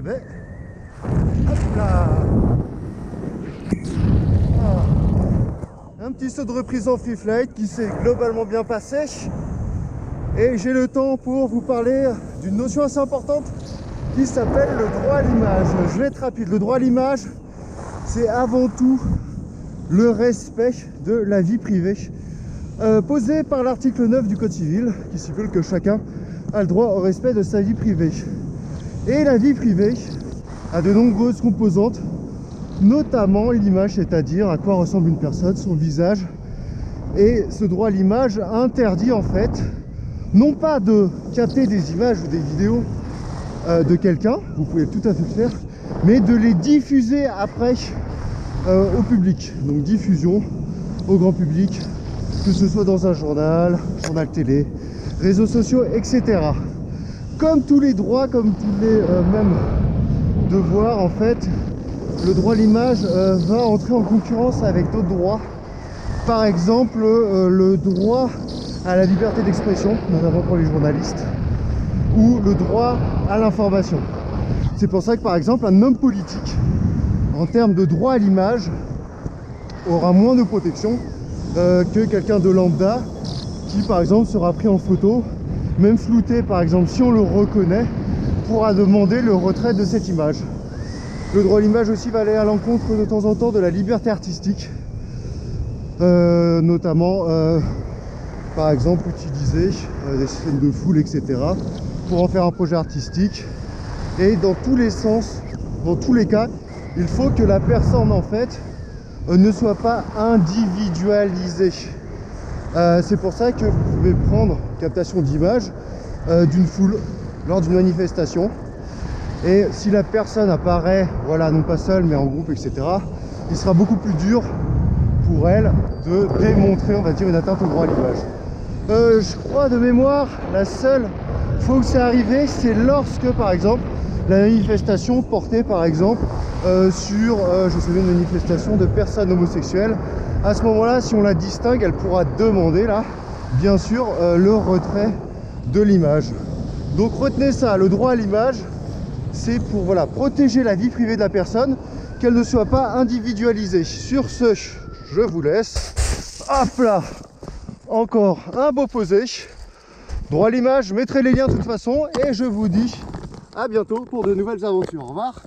vais. Hop là. Un petit saut de reprise en free flight qui s'est globalement bien passé. Et j'ai le temps pour vous parler d'une notion assez importante qui s'appelle le droit à l'image. Je vais être rapide. Le droit à l'image, c'est avant tout le respect de la vie privée, posé par l'article 9 du Code civil, qui stipule que chacun a le droit au respect de sa vie privée. Et la vie privée a de nombreuses composantes, notamment l'image, c'est-à-dire à quoi ressemble une personne, son visage. Et ce droit à l'image interdit en fait, non pas de capter des images ou des vidéos de quelqu'un, vous pouvez tout à fait le faire, mais de les diffuser après au public. Donc diffusion au grand public, que ce soit dans un journal télé, réseaux sociaux, etc. Comme tous les droits, comme tous les mêmes devoirs, en fait, le droit à l'image va entrer en concurrence avec d'autres droits. Par exemple, le droit à la liberté d'expression, notamment pour les journalistes, ou le droit à l'information. C'est pour ça que, par exemple, un homme politique, en termes de droit à l'image, aura moins de protection que quelqu'un de lambda qui, par exemple, sera pris en photo, même flouté, par exemple, si on le reconnaît, pourra demander le retrait de cette image. Le droit à l'image aussi va aller à l'encontre de temps en temps de la liberté artistique, notamment par exemple utiliser des scènes de foule, etc. pour en faire un projet artistique. Et dans tous les sens, dans tous les cas, il faut que la personne en fait ne soit pas individualisée. C'est pour ça que vous pouvez prendre captation d'image d'une foule lors d'une manifestation. Et si la personne apparaît, voilà, non pas seule mais en groupe, etc., il sera beaucoup plus dur pour elle de démontrer, on va dire, une atteinte au droit à l'image. Je crois de mémoire, la seule fois où c'est arrivé, c'est lorsque, par exemple, la manifestation portait, par exemple, sur, je sais, une manifestation de personnes homosexuelles. À ce moment-là, si on la distingue, elle pourra demander, là, bien sûr, le retrait de l'image. Donc retenez ça, le droit à l'image, c'est pour, voilà, protéger la vie privée de la personne, qu'elle ne soit pas individualisée. Sur ce, je vous laisse. Hop là, encore un beau posé. Droit à l'image, je mettrai les liens de toute façon et je vous dis à bientôt pour de nouvelles aventures. Au revoir.